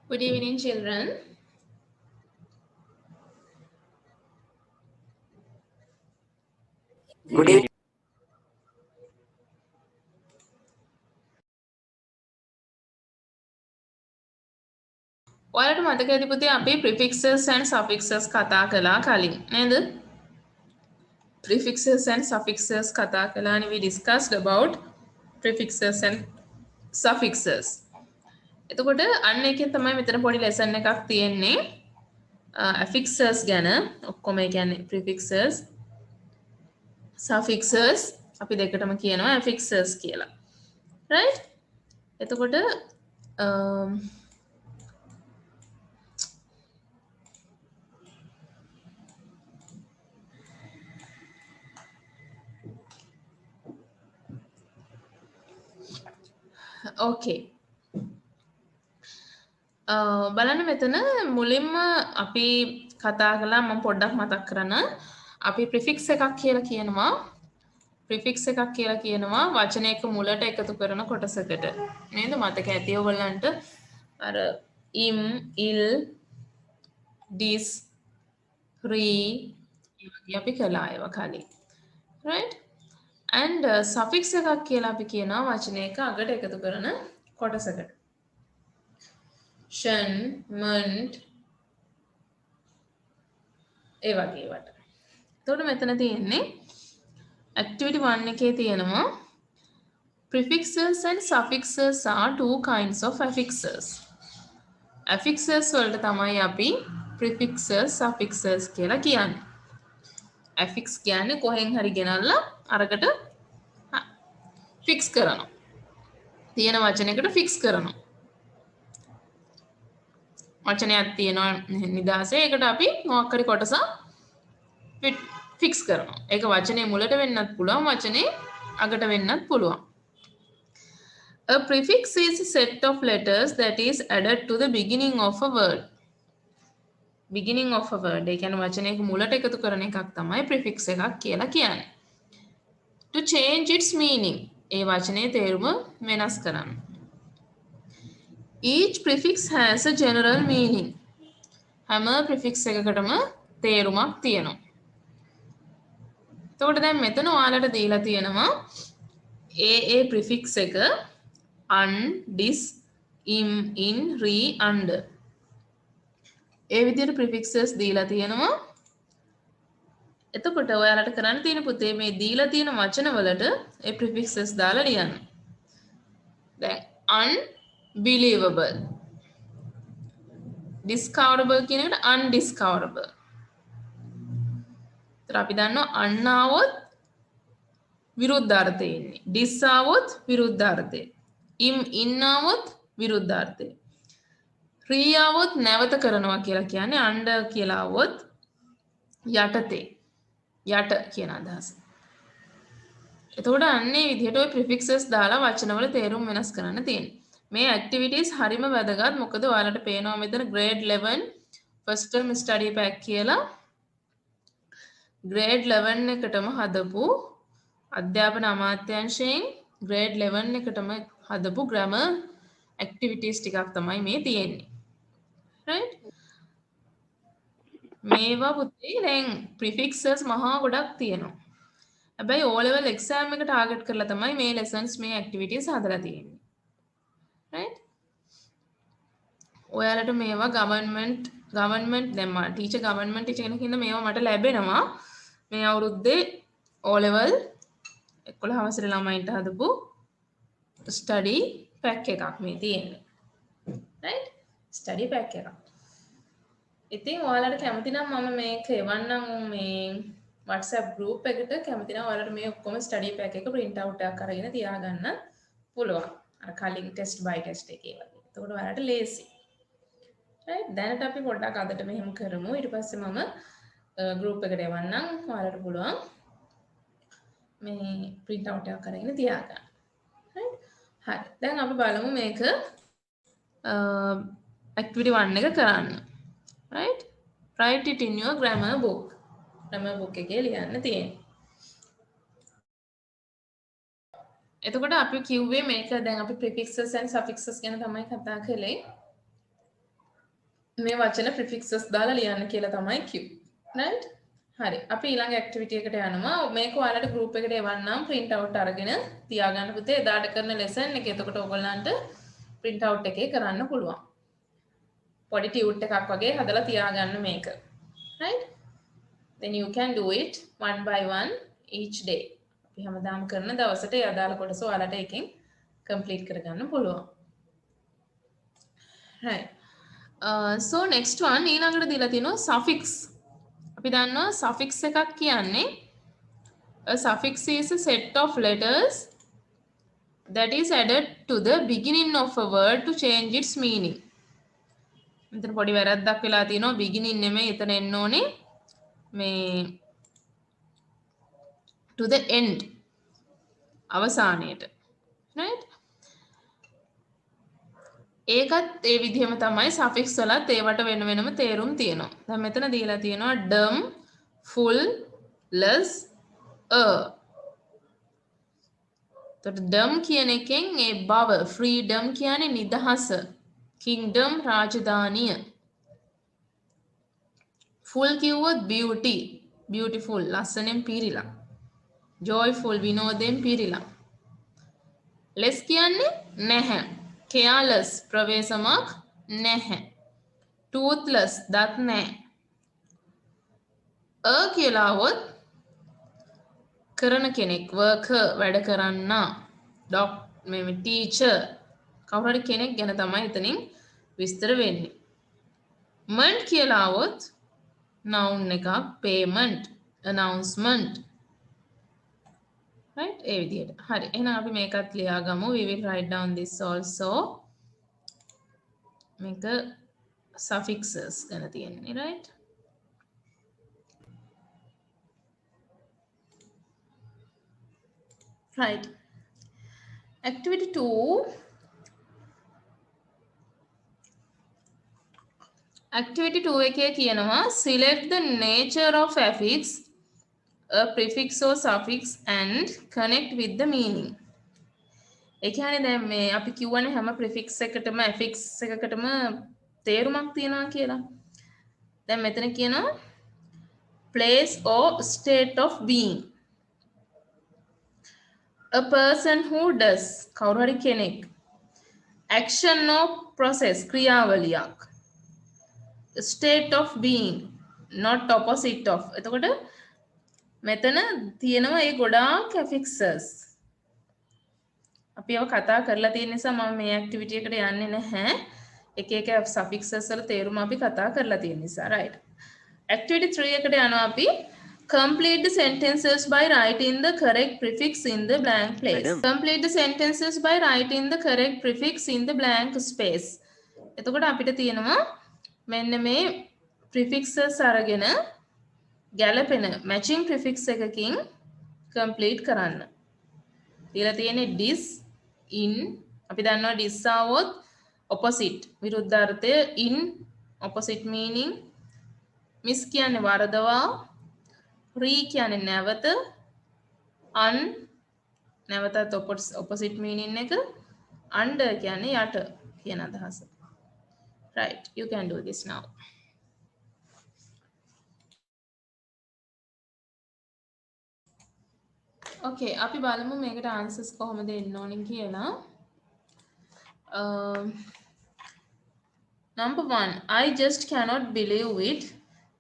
Good evening, children. Good evening. ඔයාලට මතක ඇති පුතේ අපි prefixes and suffixes කතා කළා කලින් නේද? Prefixes and suffixes කතා කළානේ. We discussed about prefixes and suffixes. එතකොට අන්න එකෙන් තමයි මෙතන පොඩි lesson එකක් තියෙන්නේ. affixes ගැන ඔක්කොම ඒ කියන්නේ prefixes suffixes අපි දෙකටම කියනවා affixes කියලා. right? එතකොට okay. බලන්න මෙතන මුලින්ම අපි කතා කළා මම පොඩ්ඩක් මතක් කරන්න අපි ප්‍රිෆික්ස් එකක් කියලා කියනවා ප්‍රිෆික්ස් එකක් කියලා කියනවා වචනයක මුලට එකතු කරන කොටසකට නේද මතක ඇති ඔයගොල්ලන්ට අර ඉම් ඉල් ඩිස් රී අපි කළා ඒවා කලින් right and suffix එකක් කියලා අපි කියනවා වචනයක අගට එකතු කරන කොටසකට ෂන් මන්ට් ඒ වගේ වට. එතකොට මෙතන තියෙන්නේ activity 1 එකේ තියෙනවා prefixes and suffixes are two kinds of affixes. affixes වලට තමයි අපි prefixes suffixes කියලා කියන්නේ. affix කියන්නේ කොහෙන් හරි ගෙනල්ලා අරකට fix කරනවා. තියෙන වචනයකට fix කරනවා. වචනයක් තියෙනවා නිදාසේ ඒකට අපි මොකක් හරි කොටසක් fix කරනවා. ඒක වචනේ මුලට වෙන්නත් පුළුවන් වචනේ අගට වෙන්නත් පුළුවන්. A prefix is a set of letters that is added to the beginning of a word. Beginning of a word. ඒ කියන්නේ වචනයක මුලට එකතු කරන එකක් තමයි prefix එකක් කියලා කියන්නේ. To change its meaning. ඒ වචනේ තේරුම වෙනස් කරන්න. Each prefix has a general meaning. හැම prefix එකකටම තේරුමක් තියෙනවා. එතකොට දැන් මෙතන ඔයාලට දීලා තියෙනවා ඒ prefix එක un, dis, im, in, re, under. ඒ විදිහට prefixes දීලා තියෙනවා. එතකොට ඔයාලට කරන්න තියෙන පුතේ මේ දීලා තියෙන වචන වලට ඒ prefixes දාලා ලියන්න. දැන් unbelievable. discoverable කියන එකට undiscoverable. ඒතර අපි දන්නවා un ආවොත් විරුද්ධාර්ථය එන්නේ. dis ආවොත් විරුද්ධාර්ථය. im in ආවොත් විරුද්ධාර්ථය. re ආවොත් නැවත කරනවා කියලා කියන්නේ under කියලා ආවොත් යටතේ. යට කියන අදහස. එතකොට අන්නේ විදිහට ඔය prefixes දාලා වචනවල තේරුම් වෙනස් කරන්න තියෙනවා. මේ activities හරිම වැදගත්. මොකද ඔයාලට පේනවා මෙතන grade 11 first term study pack කියලා grade 11 එකටම හදපු අධ්‍යාපන අමාත්‍යාංශයෙන් grade 11 එකටම හදපු grammar activities ටිකක් තමයි මේ තියෙන්නේ. right? මේවා පුතේ දැන් prefixes මහා ගොඩක් තියෙනවා. හැබැයි O level exam එක ටාගට් කරලා තමයි මේ lessons මේ activities හදලා තියෙන්නේ. right? ඔයාලට මේවා government දැන් මම teacher government teacher කෙනෙක් ඉන්න මේවා මට ලැබෙනවා. මේ අවුරුද්දේ O level 11 වසරේ ළමයින්ට හදපු study pack එකක් මේ තියෙන්නේ. right? study pack එකක්. ඉතින් ඔයාලට කැමති නම් මම මේක එවන්නම් මේ WhatsApp group එකට කැමති නම් ඔයාලට මේ ඔක්කොම study pack එක print out එකක් අරගෙන තියාගන්න පුළුවන්. අර කලින් test by test එකේ වගේ. එතකොට ඔයාලට ලේසි. right? දැනට අපි පොඩ්ඩක් අදට මෙහෙම කරමු. ඊට පස්සේ මම group එකට එවන්නම්. ඔයාලට පුළුවන් මේ print out එකක් අරගෙන තියාගන්න. right? හරි. දැන් අපි බලමු මේක activity 1 එක කරන්න. right? Write it in your grammar book. grammar book එකේ ලියන්න තියෙන්නේ. එතකොට අපි කිව්වේ මේක දැන් අපි prefixes and suffixes ගැන තමයි කතා කළේ. මේ වචන ප්‍රිෆික්සස් දාලා ලියන්න කියලා තමයි කිව්වේ. right? හරි. අපි ඊළඟ ඇක්ටිවිටි එකට යනවා. මේක ඔයාලට ගෲප් එකට එවන්නම් print out අරගෙන තියාගන්න පුතේ. එදාට කරන lesson එක. එතකොට ඔයගොල්ලන්ට print out එකේ කරන්න පුළුවන්. පොඩි ටියුට් එකක් වගේ හදලා තියාගන්න මේක. right? then you can do it one by one each day. අපි හැමදාම කරන දවසට ඒ අදාළ කොටස ඔයාලට එකෙන් complete කරගන්න පුළුවන්. right. so next one ඊළඟට දීලා තියෙනවා suffix. අපි දන්නවා suffix එකක් කියන්නේ a suffix is a set of letters that is added to the beginning of a word to change its meaning. මෙතන පොඩි වැරද්දක් වෙලා තියෙනවා. beginning නෙමෙයි එතන එන්න ඕනේ මේ to the end අවසානයේට. right? ඒකත් ඒ විදිහම තමයි suffix වලත් ඒවට වෙන වෙනම තේරුම් තියෙනවා. දැන් මෙතන දීලා තියෙනවා dumb, full, less, එතකොට dumb කියන එකෙන් ඒ බව, freedom කියන්නේ නිදහස, kingdom රාජධානිය. full කිව්වොත් beauty, beautiful ලස්සනෙන් පිරීලා. joyful විනෝදයෙන් පිරීලා. less කියන්නේ නැහැ. careless ප්‍රවේශමක් නැහැ. toothless දත් නැහැ. කියලා આવොත් කරන කෙනෙක්, worker වැඩ කරන්නා, මේ teacher කවුරු හරි කෙනෙක් ගැන තමයි එතනින් විස්තර වෙන්නේ. ment කියලා આવොත් noun එකක්, payment, announcement. right? ඒ විදිහට. හරි. එහෙනම් අපි මේකත් ලියාගමු. we will write down this also. මේක suffixes ගැන තියෙන්නේ, right? right. activity 2. activity 2 එකේ කියනවා select the nature of affix, a prefix or suffix and connect with the meaning. ඒ කියන්නේ දැන් මේ අපි කියවනේ හැම prefix එකකටම affix එකකටම තේරුමක් තියෙනවා කියලා. දැන් මෙතන කියනවා place or state of being. a person who does කවුරු හරි කෙනෙක්. action or process ක්‍රියාවලියක්. state of being not opposite of. එතකොට මෙතන තියෙනවා ඒ ගොඩාක් affixes. අපි ඒව කතා කරලා තියෙන නිසා මම මේ ඇක්ටිවිටි එකට යන්නේ නැහැ. එක එක suffixes වල තේරුම අපි කතා කරලා තියෙන නිසා. right. activity 3 එකට යනවා අපි. complete the sentences by writing the correct prefix in the blank place. complete the sentences by writing the correct prefix in the blank space. එතකොට අපිට තියෙනවා මෙන්න මේ prefixes අරගෙන ගැලපෙන matching prefix එකකින් complete කරන්න. දීලා තියෙන්නේ dis, in. අපි දන්නවා dis આવොත් opposite විරුද්ධාර්ථය, in opposite meaning, miss කියන්නේ වරදවා, re කියන්නේ නැවත, un නැවතත් opposite meaning එක, under කියන්නේ යට කියන අදහස. right. you can do this now. okay. අපි බලමු මේකට answers කොහොමද එන්න ඕනේ කියලා. number 1. I just cannot believe it.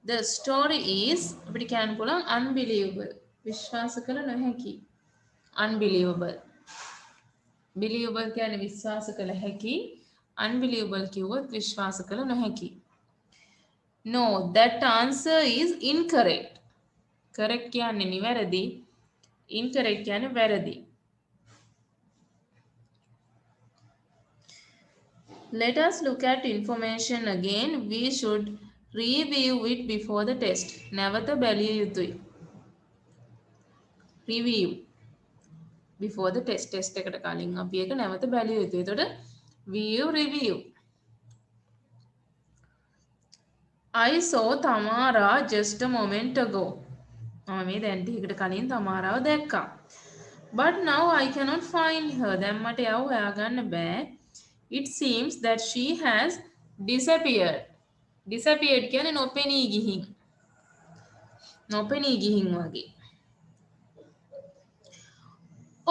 The story is අපිට කියන්න පුළුවන් unbelievable. විශ්වාස කළ නොහැකි. unbelievable. believable කියන්නේ විශ්වාස කළ හැකි. unbelievable කිව්වොත් විශ්වාස කළ නොහැකි. no, that answer is incorrect. correct කියන්නේ නිවැරදි. incorrect කියන්නේ වැරදි. let us look at information again. we should review it before the test. නැවත බැලිය යුතුයි. review before the test. test එකට කලින් අපි ඒක නැවත බැලිය යුතුයි. එතකොට view, review. I saw Tamara just a moment ago. මම මේ දැන් ටිකකට කලින් තමාරාව දැක්කා. but now I cannot find her. දැන් මට එයාව හොයාගන්න බෑ. it seems that she has disappeared. disappeared කියන්නේ නොපෙනී ගිහින්. නොපෙනී ගිහින් වගේ.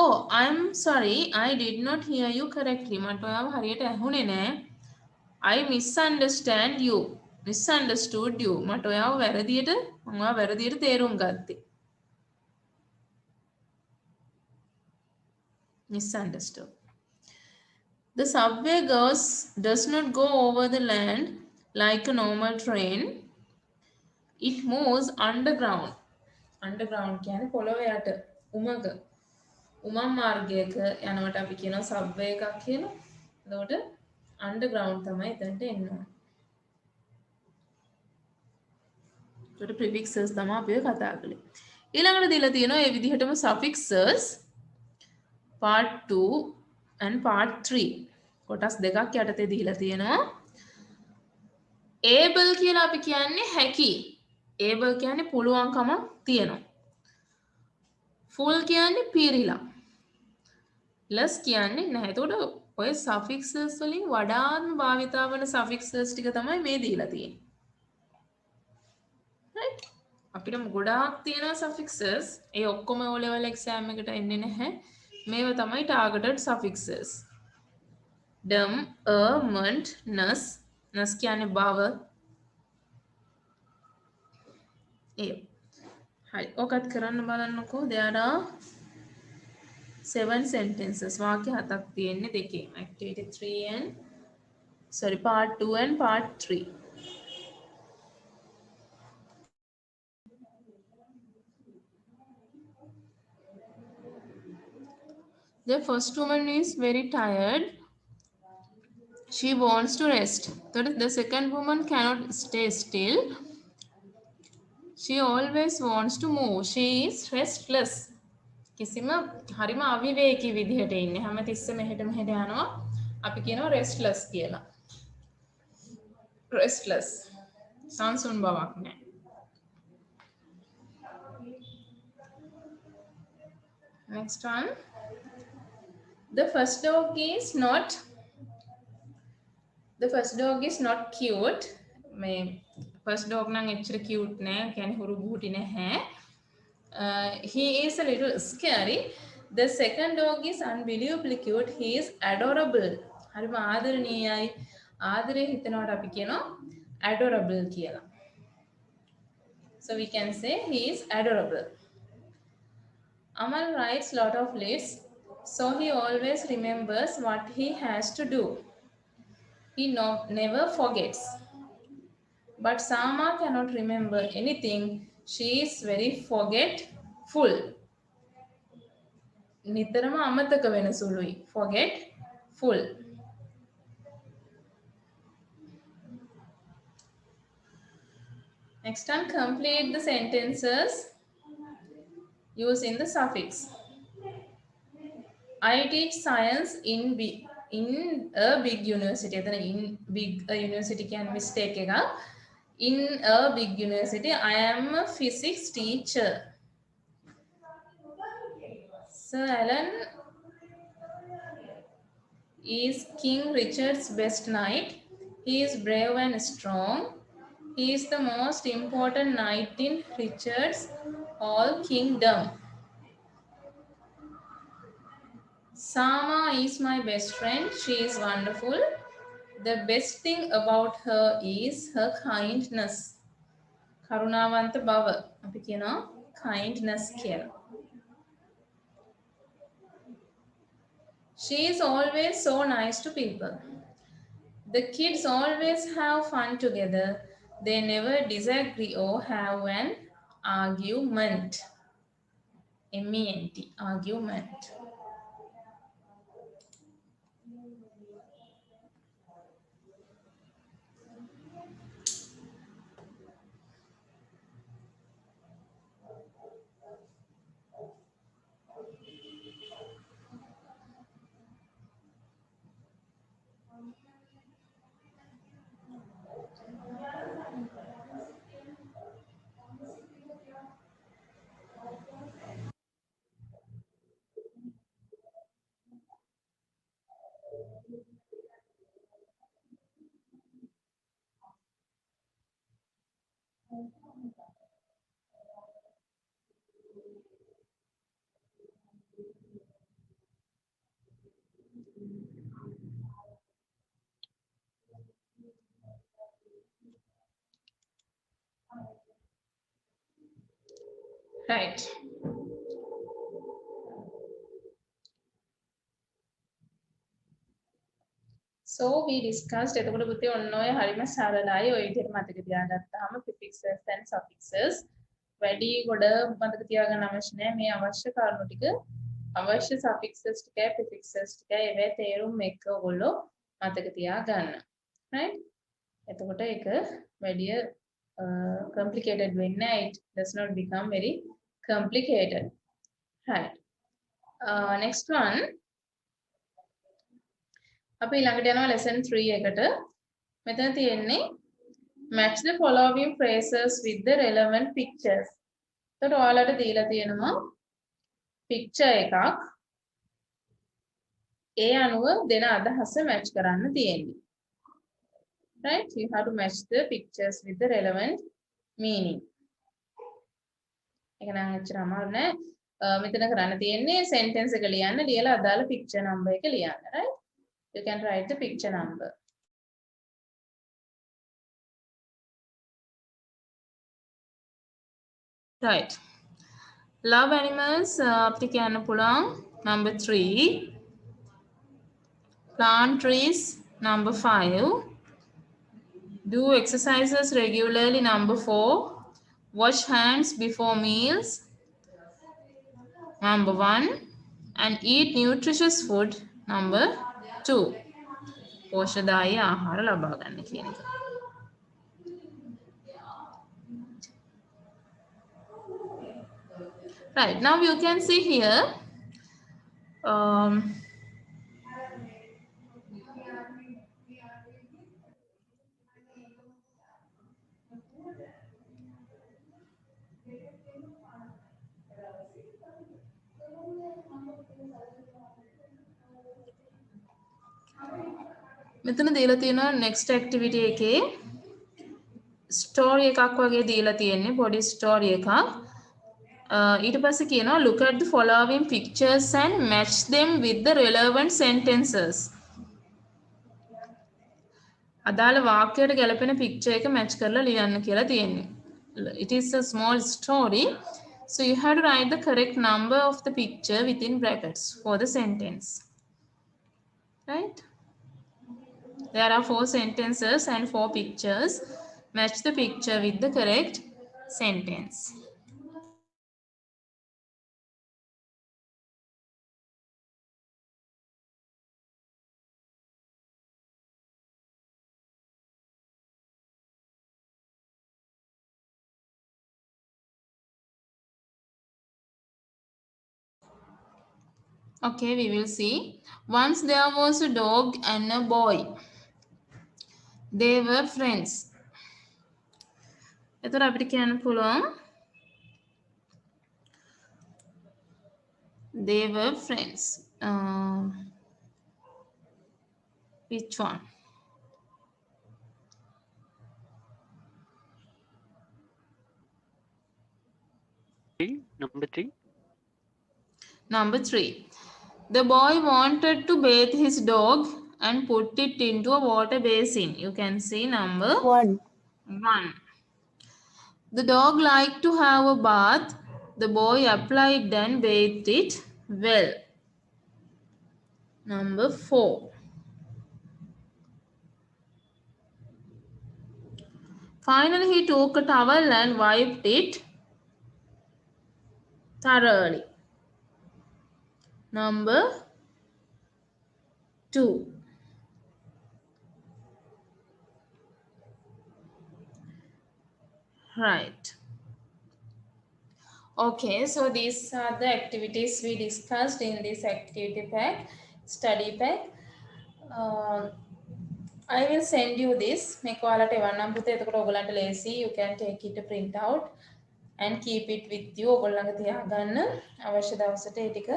Oh, I'm sorry. I did not hear you correctly. මට ඔයාව හරියට ඇහුනේ නෑ. I misunderstand you. Misunderstood you. මට ඔයාව වැරදියට මම ඔයාව වැරදියට තේරුම් ගත්තේ. Misunderstood. The subway does not go over the land like a normal train. It moves underground. Underground කියන්නේ පොළොව යට උමග. උමම් මාර්ගයක යනවට අපි කියනවා සබ්වේ එකක් කියලා. එතකොට underground තමයි එතනට එන්න ඕනේ. ඒකට prefixes තමයි අපි කතා කළේ. ඊළඟට දීලා තියෙනවා මේ විදිහටම suffixes part 2 and part 3. කොටස් දෙකක් යටතේ දීලා තියෙනවා. able කියලා අපි කියන්නේ හැකි. able කියන්නේ පුළුවන්කම තියෙනවා. full කියන්නේ පිරීලා. less කියන්නේ නැහැ. එතකොට ඔය suffixes වලින් වඩාත්ම භාවිතා වන suffixes ටික තමයි මේ දීලා තියෙන්නේ. right? අපිට ගොඩාක් තියෙනවා suffixes. ඒ ඔක්කොම O level exam එකට එන්නේ නැහැ. මේවා තමයි targeted suffixes. dem, ment, nas. nas කියන්නේ බව. ඒ. හරි. ඔකත් කරන්න බලන්නකෝ. there are 7 sentences. වාක්‍ය 7ක් තියෙන්නේ දෙකේ. activity 3 and part 2 and part 3. The first woman is very tired. She wants to rest. The second woman cannot stay still. She always wants to move. She is restless. කිසිම හරිම අවිවේකී විදිහට ඉන්නේ. හැමතිස්සෙම මෙහෙට මෙහෙට යනවා. අපි කියනවා restless කියලා. Restless. සංසුන් බවක් නැහැ. Next one. The first dog is not cute. මේ first dog නම් එච්චර cute නෑ. කියන්නේ හුරු බුහුටි නැහැ. He is a little scary. The second dog is unbelievably cute. He is adorable. හරිම ආදරණීයයි. ආදරේ හිතනවට අපි කියනවා adorable කියලා. So we can say he is adorable. Amal writes lot of lists, so he always remembers what he has to do. He never forgets. But Sama cannot remember anything. She is very forgetful. නිතරම අමතක වෙන සුළුයි. Forgetful. Next one, complete the sentences using the suffix. I teach science in a big university. In big university can mistake එක. In a big university, I am a physics teacher. Sir Alan is King Richard's best knight. He is brave and strong. He is the most important knight in Richard's whole kingdom. Sama is my best friend. She is wonderful. The best thing about her is her kindness. කරුණාවන්ත බව. අපි කියනවා kindness කියලා. She is always so nice to people. The kids always have fun together. They never disagree or have an argument. M-E-N-T, argument. right. So we discussed එතකොට පුතේ ඔන්න ඔය හරිම සරලයි ඔය විදිහට මතක තියාගත්තාම prefixes and suffixes වැඩි ගොඩ මතක තියාගන්න අවශ්‍ය නැහැ මේ අවශ්‍ය කරුණු ටික අවශ්‍ය suffixes ටිකයි prefixes ටිකයි ඒවේ තේරුම් එක්ක ඔයගොල්ලෝ මතක තියාගන්න right එතකොට ඒක වැඩි complicated වෙන්නේ නැහැ it does not become very complicated right next one අපි ඊළඟට යනවා lesson 3 එකට. මෙතන තියෙන්නේ match the following phrases with the relevant pictures. එතකොට ඔයාලට දීලා තියෙනවා picture එකක්. ඒ අනුව දෙන අදහස match කරන්න තියෙන්නේ. Right? You have to match the pictures with the relevant meaning. ඒක නම් එච්චර අමාරු නෑ. මෙතන කරන්න තියෙන්නේ sentence එක ලියන්න ලියලා අදාළ picture number එක ලියන්න. Right? You can write the picture number. Right. Love animals අපිට කියන්න පුළුවන් number 3. Plant trees number 5. Do exercises regularly number 4. Wash hands before meals number 1. And eat nutritious food number 2. පෝෂ්‍යදායී ආහාර ලබා ගන්න කියන එක. Right, now you can see here මෙතන දීලා තියෙනවා next activity එකේ story එකක් වගේ දීලා තියෙන්නේ body story එකක්. ඊට පස්සේ කියනවා look at the following pictures and match them with the relevant sentences. අදාළ වාක්‍යයට ගැලපෙන picture එක match කරලා ලියන්න කියලා තියෙන්නේ. It is a small story. So you have to write the correct number of the picture within brackets for the sentence. Right? There are 4 sentences and 4 pictures. Match the picture with the correct sentence. Okay, we will see. Once there was a dog and a boy. They were friends. එතකොට අපිට කියන්න පුළුවන් they were friends. Which one? Number 3. Number 3. The boy wanted to bathe his dog and put it into a water basin. You can see number 1. 1. The dog liked to have a bath. The boy applied and bathed it well. Number 4. Finally, he took a towel and wiped it thoroughly. Number 2. Right. Okay, so these are the activities we discussed in this activity pack, study pack. I will send you this. මේක ඔයාලට එවන්නම් පුතේ. එතකොට ඔයගලන්ට ලේසි. You can take it to print out and keep it with you. ඔයගොල්ලෝ ළඟ තියාගන්න. අවශ්‍ය දවසට ඒ ටික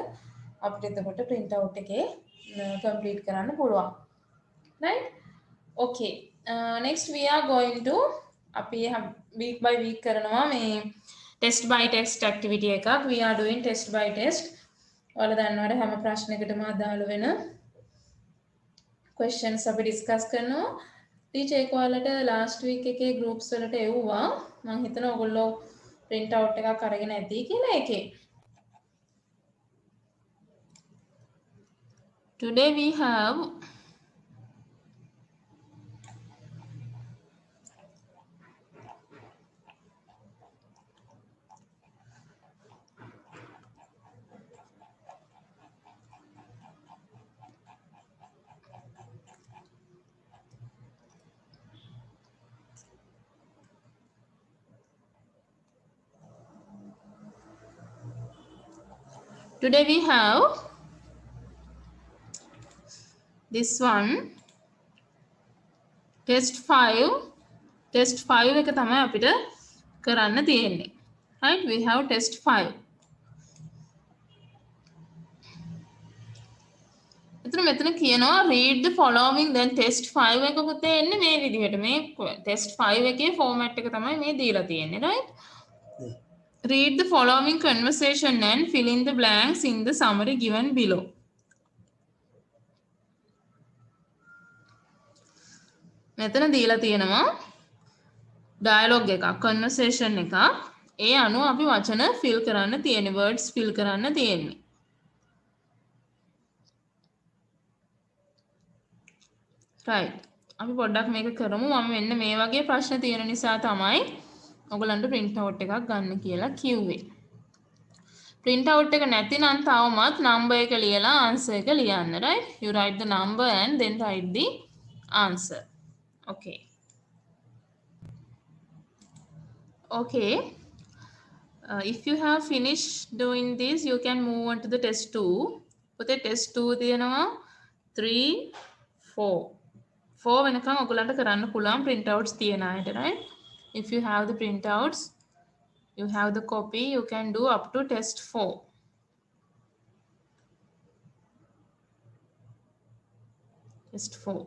අපිට එතකොට print out එකේ complete කරන්න පුළුවන්. Right? Okay. Next we are going to අපි week by week කරනවා මේ test by test activity එකක්. We are doing test by test. ඔයාලා දන්නවද හැම ප්‍රශ්නයකටම අදාළ වෙන questions අපි discuss කරනවා. ටීචර් ඒක ඔයාලට last week එකේ groups වලට එව්වා. මම හිතනවා ඔයගොල්ලෝ print out එකක් අරගෙන ඇති කියලා එකේ. Today we have this one test 5 එක තමයි අපිට කරන්න තියෙන්නේ. Right, we have test 5. මෙතන කියනවා read the following then test 5 එකකුත් එන්නේ මේ විදිහට. මේ test 5 එකේ format එක තමයි මේ දීලා තියෙන්නේ. Right, read the following conversation and fill in the blanks in the summary given below. මෙතන දීලා තියෙනවා dialogue එකක්, conversation එකක්. ඒ අනුව අපි වචන fill කරන්න තියෙන්නේ, words fill කරන්න තියෙන්නේ. right, අපි පොඩ්ඩක් මේක කරමු. මම මෙන්න මේ වගේ ප්‍රශ්න තියෙන නිසා තමයි ඔයගලන්ට print out එකක් ගන්න කියලා කිව්වේ. print out එක නැතිනම් තවමත් number එක ලියලා answer එක ලියන්න. right, you write the number and then write the answer. okay if you have finished doing this you can move on to the test 2. පුතේ test 2 තියෙනවා 3 4 වෙනකන් ඔයගලන්ට කරන්න පුළුවන් printouts තියන අයට. right, if you have the printouts, you have the copy, you can do up to test 4. test 4.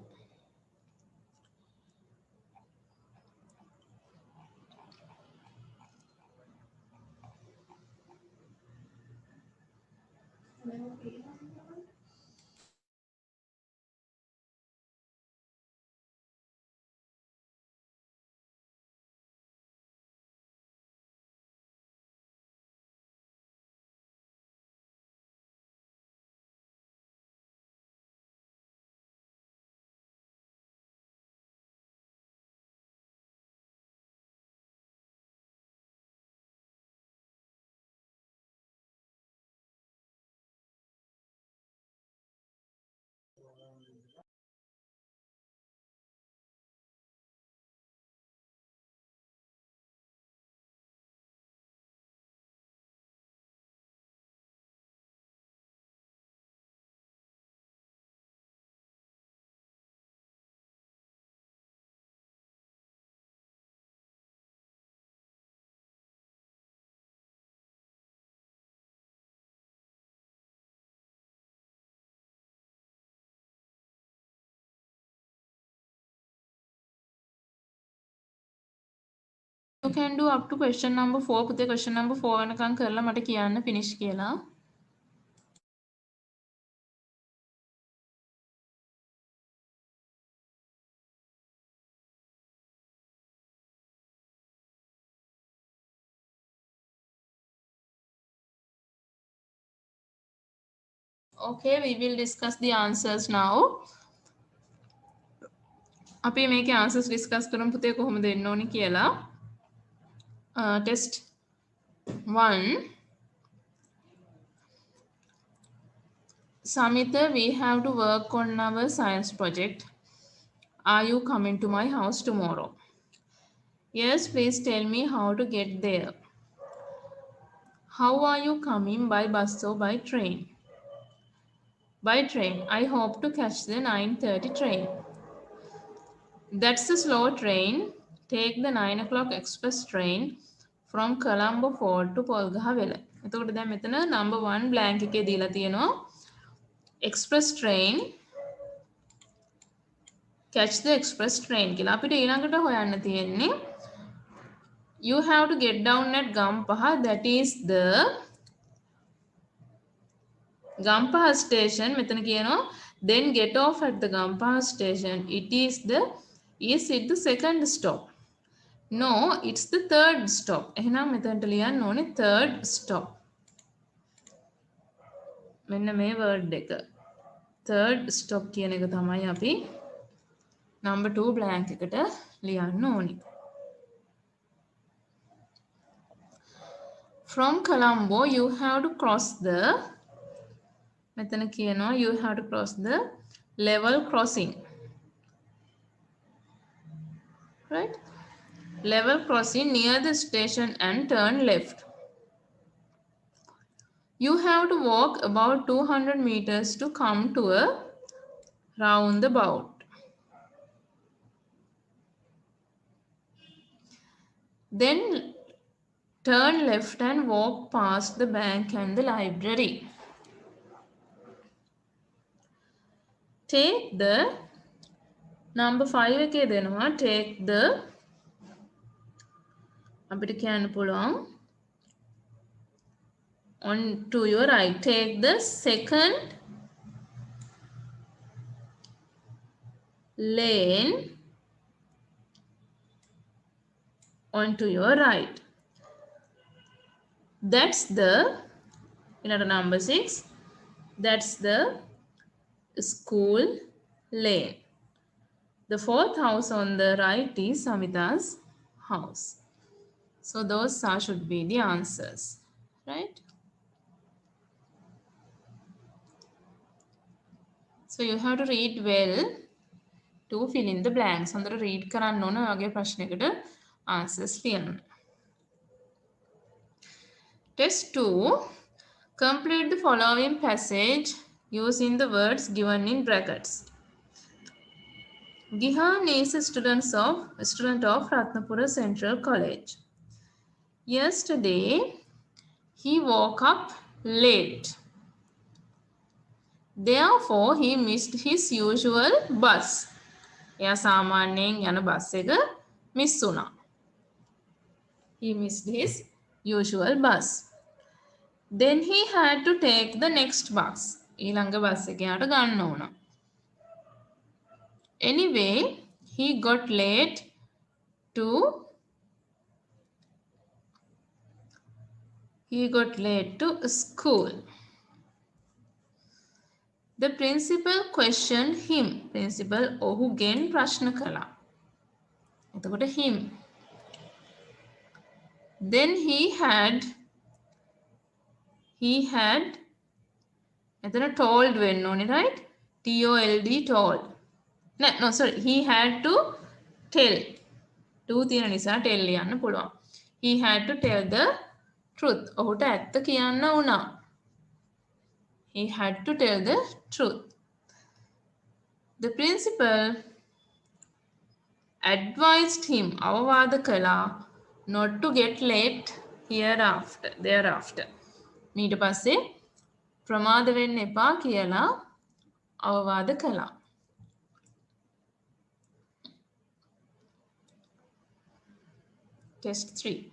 You can do up to question number 4. පුතේ question number 4 වෙනකන් කරලා මට කියන්න finish කියලා. okay, we will discuss the answers now. අපි මේකේ answers discuss කරමු පුතේ කොහොමද එන්න ඕනි කියලා. test 1. Samita, we have to work on our science project. Are you coming to my house tomorrow? Yes, please tell me how to get there. How are you coming, by bus or by train? By train. I hope to catch the 9:30 train. That's a slow train. Take the 9 o'clock express train from Colombo Fort to Polgahawela. එතකොට දැන් මෙතන number 1 blank එකේ දීලා තියෙනවා express train, catch the express train කියලා. අපිට ඊළඟට හොයන්න තියෙන්නේ you have to get down at Gampaha, that is the Gampaha station. මෙතන කියනවා then get off at the Gampaha station. Is it the second stop? No, it's the third stop. එහෙනම් මෙතනට ලියන්න ඕනේ third stop. මෙන්න මේ word එක. third stop කියන එක තමයි අපි number 2 blank එකට ලියන්න ඕනේ. From Colombo you have to cross the මෙතන කියනවා you have to cross the level crossing. Right? Level crossing near the station and turn left. You have to walk about 200 meters to come to a roundabout. Then turn left and walk past the bank and the library. Take the number 5 එකේ දෙනවා take the අපිට කියන්න පුළුවන් on to your right. Take the second lane on to your right. That's the number 6. That's the school lane. The fourth house on the right is Samita's house. So those should be the answers, right? So you have to read well to fill in the blanks. හොඳට read කරන්න ඕන ඔයගේ ප්‍රශ්නයකට answers ලියන්න. Test 2. Complete the following passage using the words given in brackets. Gihan is a student of Ratnapura Central College. Yesterday, he woke up late. Therefore, he missed his usual bus. එයා සාමාන්‍යයෙන් යන bus එක miss වුණා. He missed his usual bus. Then he had to take the next bus. ඊළඟ bus එක යාට ගන්න ඕන. Anyway, he got late to school. The principal questioned him. Principal ඔහුගෙන් ප්‍රශ්න කළා. එතකොට him. Then he had එතන told වෙන්න ඕනේ, right? TOLD told. No, sorry. He had to tell. To තියෙන නිසා tell ලියන්න පුළුවන්. He had to tell the truth. ඔහුට ඇත්ත කියන්න වුණා. He had to tell the truth. The principal advised him, අවවාද කළා, not to get late thereafter. ඊට පස්සේ ප්‍රමාද වෙන්න එපා කියලා අවවාද කළා. Test 3.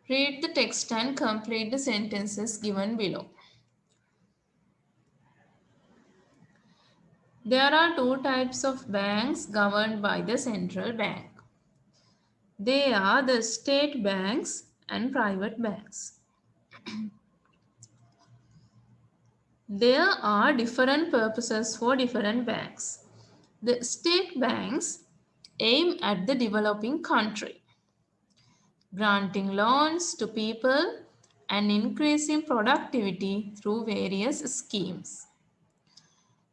Read the text and complete the sentences given below. There are two types of banks governed by the central bank. They are the state banks and private banks. There are different purposes for different banks. The state banks aim at the developing country, granting loans to people and increasing productivity through various schemes.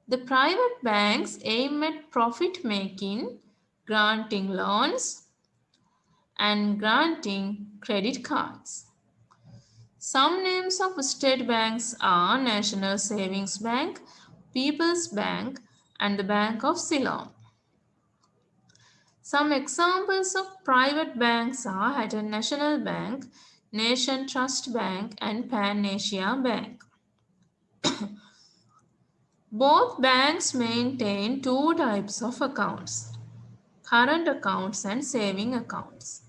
The private banks aim at profit making, granting loans and granting credit cards. Some names of state banks are National Savings Bank, People's Bank, and the Bank of Ceylon. Some examples of private banks are Hatton National Bank, Nation Trust Bank, and Pan Asia Bank. Both banks maintain two types of accounts, current accounts and saving accounts.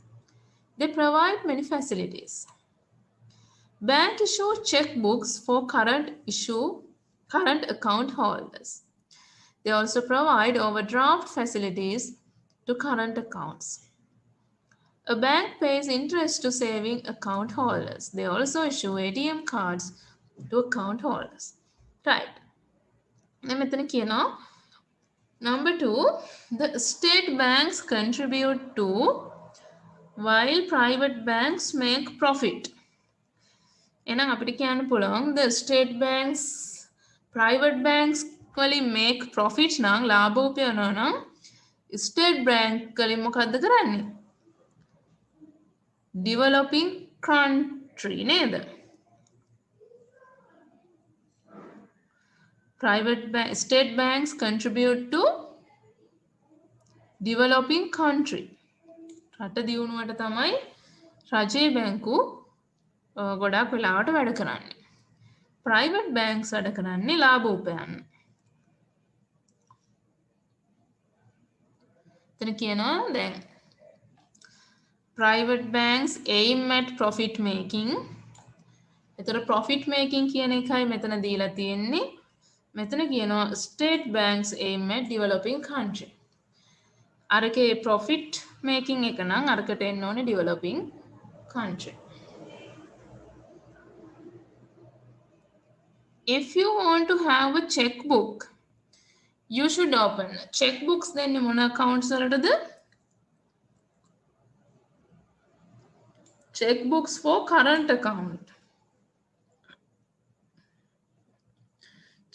They provide many facilities. Bank issue checkbooks for current account holders. They also provide overdraft facilities to current accounts. A bank pays interest to saving account holders. They also issue ATM cards to account holders. Right. Number 2, the state banks contribute to while private banks make profit. The state banks, private banks make profits nang labo nang state bank developing country neda. State banks contribute to developing country. රට දියුණුවට තමයි රජයේ බැංකු ගොඩක් වෙලාවට වැඩ කරන්නේ. Private banks වැඩ කරන්නේ ලාභ උපයන්න. එතන කියනවා දැන් private banks aim at profit making. එතන profit making කියන එකයි මෙතන දීලා තියෙන්නේ. මෙතන කියනවා state banks aim at developing country. අරකේ profit making එක නම් අරකට එන්න ඕනේ developing country. If you want to have a checkbook, you should open checkbooks then මොන accounts වලටද? Checkbooks for current account.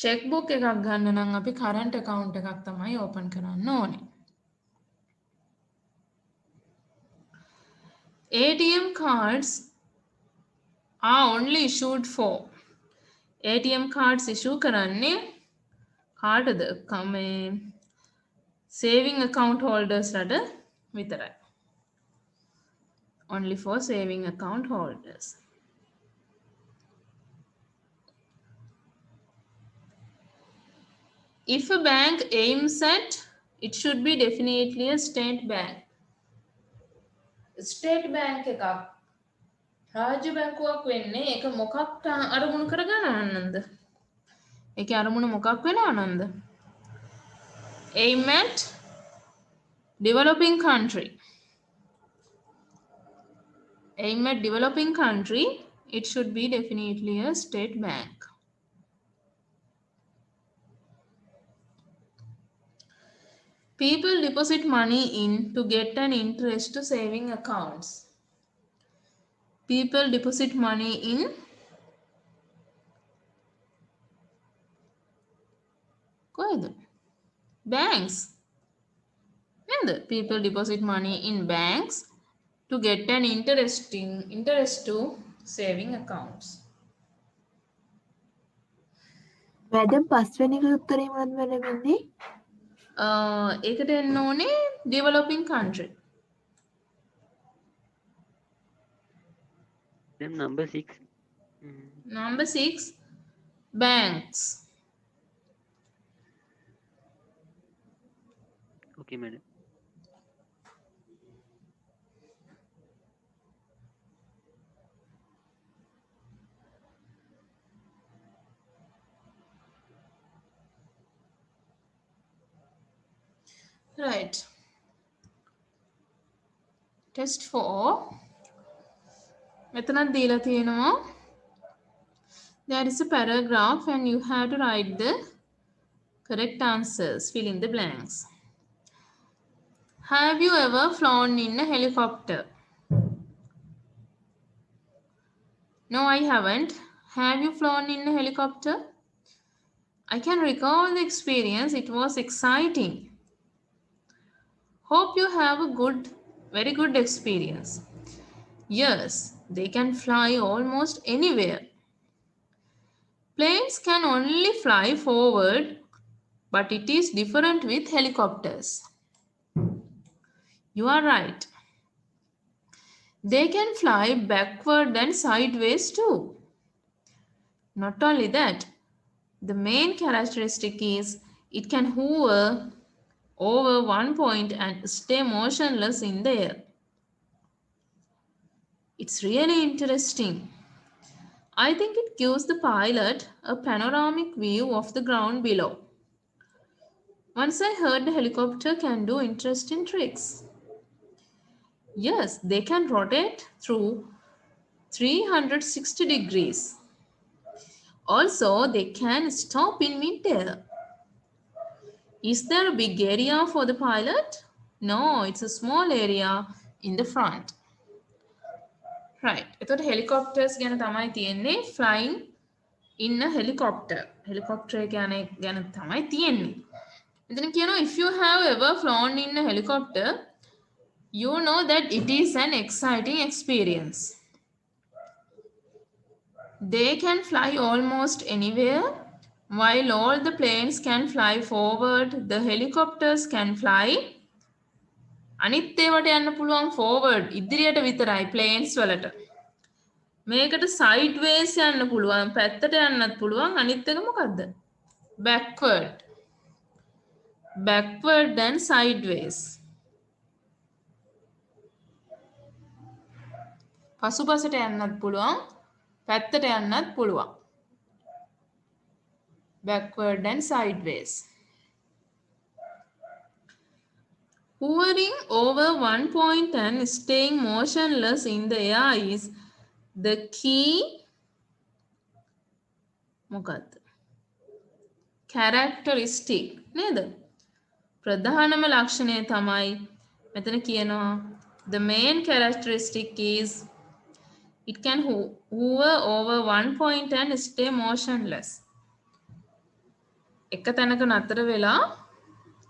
checkbook එකක් ගන්න නම් අපි current account එකක් තමයි open කරන්න ඕනේ. ATM cards are only issued for ATM cards issue කරන්නේ කාටද? saving account holders ලට විතරයි. Only for saving account holders. If a bank aims at, it should be definitely a state bank. State bank එකක් රාජ්‍ය බැංකුවක් වෙන්නේ ඒක මොකක් අරමුණු කරගෙන ආනන්ද? ඒකේ අරමුණ මොකක් වෙනව Ananda? Aim at developing country. Aim at developing country, it should be definitely a state bank. People deposit money in to get an interest to saving accounts. People deposit money in banks. And people deposit money in banks to get an interest to saving accounts. Madam, පස්වෙනි උත්තරේ මොනවද වෙන්නේ? ඒකට එන්න ඕනේ developing country. Then number 6. Number 6, banks. Okay, madam. Right. Test 4. මෙතනත් දීලා තියෙනවා. There is a paragraph and you have to write the correct answers. Fill in the blanks. Have you ever flown in a helicopter? No, I haven't. Have you flown in a helicopter? I can recall the experience. It was exciting. Hope you have a very good experience. Yes, they can fly almost anywhere. Planes can only fly forward, but it is different with helicopters. You are right. They can fly backward and sideways too. Not only that, the main characteristic is it can hover over one point and stay motionless in the air. It's really interesting. I think it gives the pilot a panoramic view of the ground below. Once I heard the helicopter can do interesting tricks. Yes, they can rotate through 360 degrees. Also, they can stop in midair. Is there a big area for the pilot? No, it's a small area in the front. Right. එතකොට helicopters ගැන තමයි තියෙන්නේ flying in a helicopter. Helicopter ගැන තමයි තියෙන්නේ. මෙතන කියනවා if you have ever flown in a helicopter, you know that it is an exciting experience. They can fly almost anywhere. While all the planes can fly forward, the helicopters can fly අනිත් ඒවට යන්න පුළුවන් forward ඉදිරියට විතරයි planes වලට. මේකට sideways යන්න පුළුවන් පැත්තට යන්නත් පුළුවන් අනිත් එක මොකද්ද? backward. Backward and sideways. පසුපසට යන්නත් පුළුවන් පැත්තට යන්නත් පුළුවන්. Backward and sideways. Hovering over one point and staying motionless in the air is the key මොකක්ද? characteristic නේද? ප්‍රධානම ලක්ෂණය තමයි මෙතන කියනවා the main characteristic is it can hover over one point and stay motionless. එක තැනක නතර වෙලා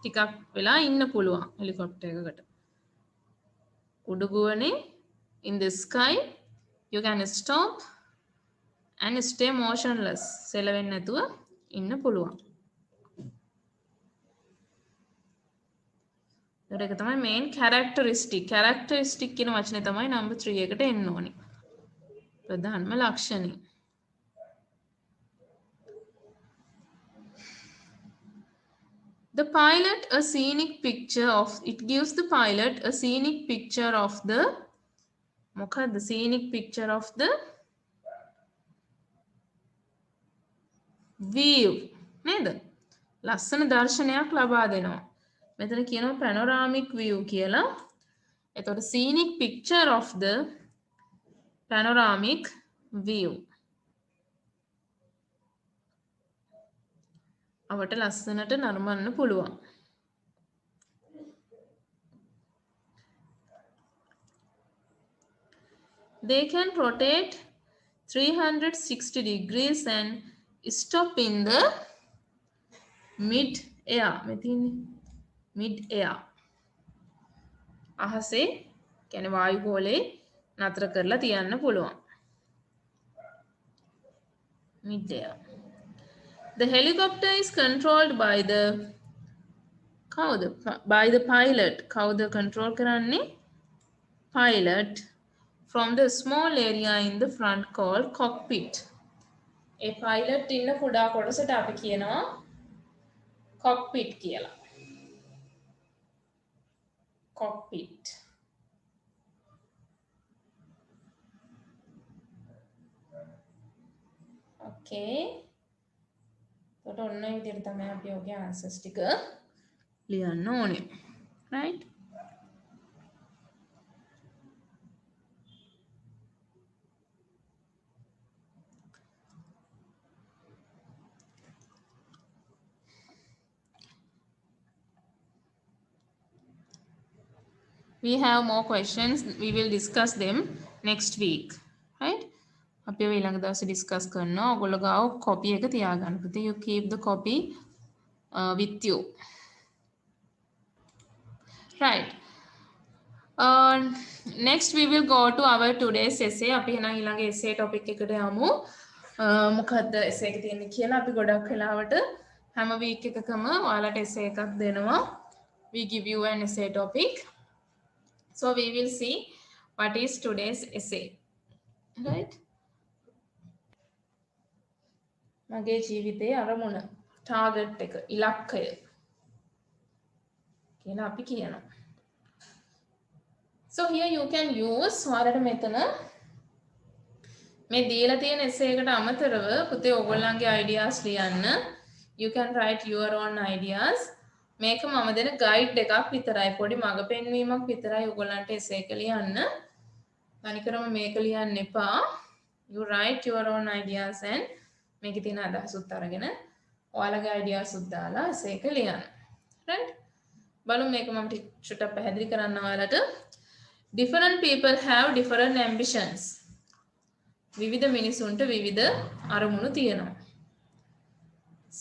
ටිකක් වෙලා ඉන්න පුළුවන් හෙලිකොප්ටර් එකකට. උඩුගුවනේ in the sky you can stop and stay motionless. සෙලවෙන්නේ නැතුව ඉන්න පුළුවන්. ඒක තමයි main characteristic. characteristic කියන වචනේ තමයි number 3 එකට එන්න ඕනේ. ප්‍රධානම ලක්ෂණය. The pilot a scenic picture of it gives the pilot a scenic picture of the මොකක්ද scenic picture of the view නේද? ලස්සන දර්ශනයක් ලබා දෙනවා. මෙතන කියනවා panoramic view කියලා. එතකොට scenic picture of the panoramic view. අවට ලස්සනට නරඹන්න පුළුවන්. They can rotate 360 degrees and stop in the mid air. mid air. අහසේ කියන්නේ වායු ගෝලේ නතර කරලා තියන්න පුළුවන්. mid air. The helicopter is controlled by the pilot. කවුද control කරන්නේ? Pilot from the small area in the front called cockpit. A pilot ඉන්න කුඩා කොටසට අපි කියනවා cockpit කියලා. cockpit. Okay. तो ඔන්න ඒ විදිහට තමයි අපි ඔගේ answers ටික ලියන්න ඕනේ. right? We have more questions. We will discuss them next week. Right? අපි ඊළඟ දවසේ discuss කරනවා. ඔයගොල්ලෝ ගාව copy එක තියාගන්න. පුතේ you keep the copy with you. Right. Next we will go to our today's essay. අපි එහෙනම් ඊළඟ essay topic එකට යමු. මොකද්ද essay එක තියෙන්නේ කියලා අපි ගොඩක් වෙලාවට හැම week එකකම ඔයාලට essay එකක් දෙනවා. We give you an essay topic. So we will see what is today's essay. Right? මගේ ජීවිතයේ අරමුණ ටාගට් එක ඉලක්කය කියලා අපි කියනවා. So here you can use ඔයාලට මෙතන මේ දීලා තියෙන essay එකට අමතරව පුතේ ඔයගොල්ලන්ගේ ideas ලියන්න. You can write your own ideas. මේක මම දෙන ගයිඩ් එකක් විතරයි. පොඩි මඟ පෙන්වීමක් විතරයි ඔයගොල්ලන්ට එසේ එක ලියන්න. තනිකරම මේක ලියන්න එපා. You write your own ideas and මේකේ තියෙන අදහසුත් අරගෙන ඔයාලගේ ideas උත් දාලා එසේ එක ලියන්න. right? බලමු මේක මම චුට්ටක් පැහැදිලි කරන්න ඔයාලට. Different people have different ambitions. විවිධ මිනිසුන්ට විවිධ අරමුණු තියෙනවා.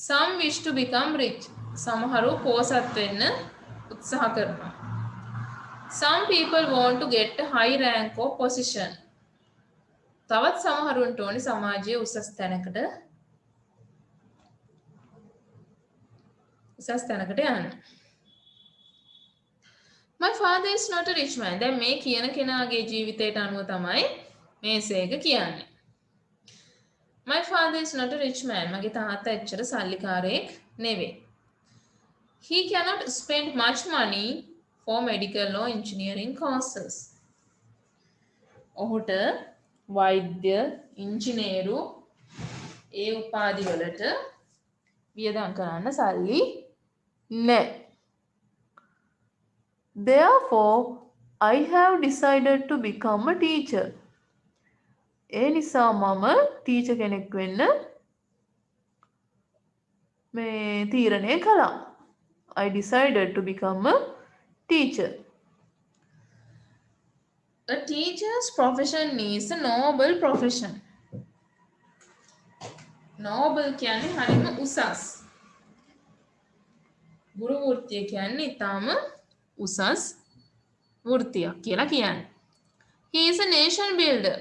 Some wish to become rich. සමහරු පෝසත් වෙන්න උත්සාහ කරනවා. Some people want to get a high rank or position. තවත් සමහරුන්ට ඕනි සමාජයේ උසස් තැනකට යන්න. My father is not a rich man. දැන් මේ කියන කෙනාගේ ජීවිතයට අනුව තමයි මේසේක කියන්නේ. My father is not a rich man. මගේ තාත්තා එච්චර සල්ලිකාරයෙක් නෙවෙයි. He cannot spend much money for medical or engineering courses. ඔහුට වෛද්‍ය, ඉංජිනේරු ඒ උපාධි වලට වියදම් කරන්න සල්ලි නැහැ. Therefore, I have decided to become a teacher. ඒ නිසා මම ටීචර් කෙනෙක් වෙන්න මේ තීරණය කළා. I decided to become a teacher. A teacher's profession is a noble profession. Noble කියන්නේ හරිම උසස්. ගුරු වෘත්තිය කියන්නේ ඊටාම උසස් වෘත්තියක් කියලා කියන්නේ. He is a nation builder.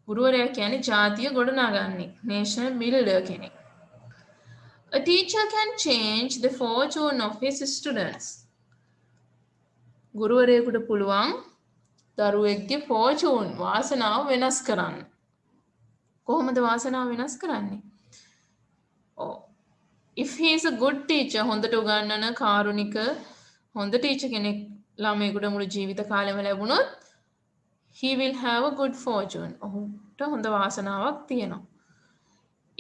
ගුරුවරයා කියන්නේ ජාතිය ගොඩනගන්නේ. Nation builder කෙනෙක්. A teacher can change the fortune of his students. ගුරුවරයෙකුට පුළුවන් දරුවෙක්ගේ fortune වාසනාව වෙනස් කරන්න. කොහොමද වාසනාව වෙනස් කරන්නේ? If he is a good teacher, හොඳට උගන්වන කාරුණික හොඳ ටීචර් කෙනෙක් ළමයෙකුට මුළු ජීවිත කාලෙම ලැබුණොත් he will have a good fortune. ඔහුට හොඳ වාසනාවක් තියෙනවා.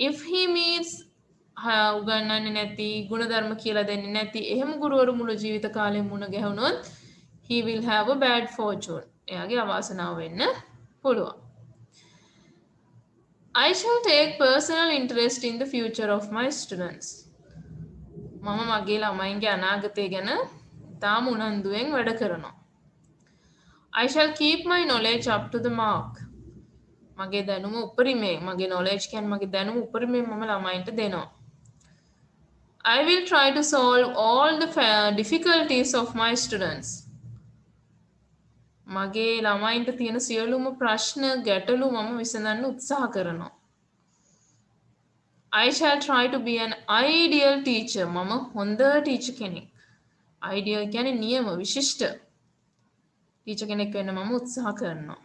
If he means උගන්වන්නේ නැති, ගුණධර්ම කියලා දෙන්නේ නැති, එහෙම ගුරුවරු මුළු ජීවිත කාලෙම මුණ ගැහුණොත් he will have a bad fortune. එයාගේ අවාසනාව වෙන්න පුළුවන්. I shall take personal interest in the future of my students. මම මගේ ළමයින්ගේ අනාගතය ගැන තාම උනන්දුවෙන් වැඩ කරනවා. I shall keep my knowledge up to the mark. මගේ දැනුම උපරිමයෙන්, මගේ knowledge කියන්නේ මගේ දැනුම උපරිමයෙන් මම ළමයින්ට දෙනවා. I will try to solve all the difficulties of my students. මගේ ළමයින්ට තියෙන සියලුම ප්‍රශ්න ගැටලු මම විසඳන්න උත්සාහ කරනවා. I shall try to be an ideal teacher. මම හොඳ ටීචර් කෙනෙක්. Ideal කියන්නේ නියම, විශිෂ්ට ටීචර් කෙනෙක් වෙන්න මම උත්සාහ කරනවා.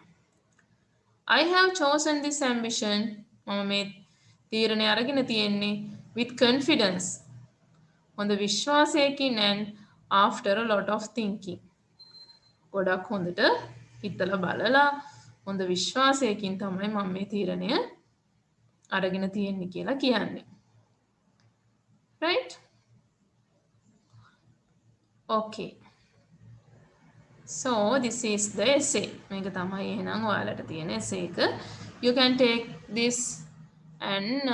I have chosen this ambition. මම මේ තීරණය අරගෙන තියෙන්නේ with confidence. හොඳ විශ්වාසයකින් and after a lot of thinking. ගොඩක් හොඳට හිතලා බලලා හොඳ විශ්වාසයකින් තමයි මම මේ තීරණය අරගෙන තියෙන්නේ කියලා කියන්නේ. Right? Okay. So this is the essay. මේක තමයි එහෙනම් ඔයාලට තියෙන essay එක. You can take this and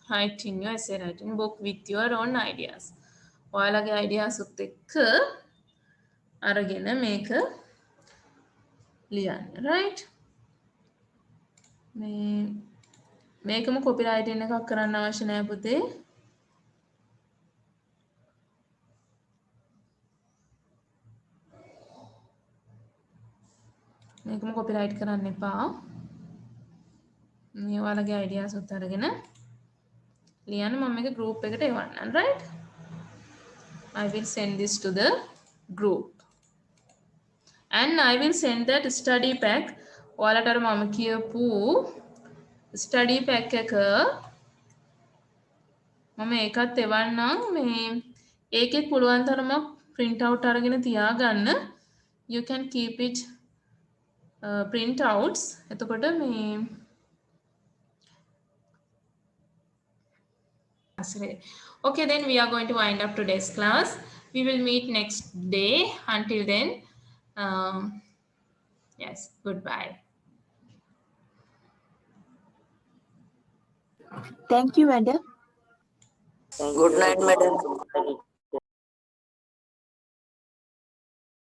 write in your essay writing book with your own ideas. ඔයාලගේ ideas උත් එක්ක අරගෙන මේක ලියන්න. Right? මේකම copywriting එකක් කරන්න අවශ්‍ය නැහැ පුතේ. මේකම copyright කරන්න එපා. මේ ඔයාලගේ ideas උත් අරගෙන ලියන්න මම මේක group එකට එවන්නම්. Right? I will send this to the group. And I will send that study pack. ඔයාලට අර මම කියපු study pack එක මම ඒකත් එවන්නම්. මේ ඒකෙත් පුළුවන් තරමක් print out අරගෙන තියාගන්න. You can keep it print outs. එතකොට මේ Okay, then we are going to wind up today's class. We will meet next day. Until then, yes, goodbye. Thank you, madam. Good night, madam.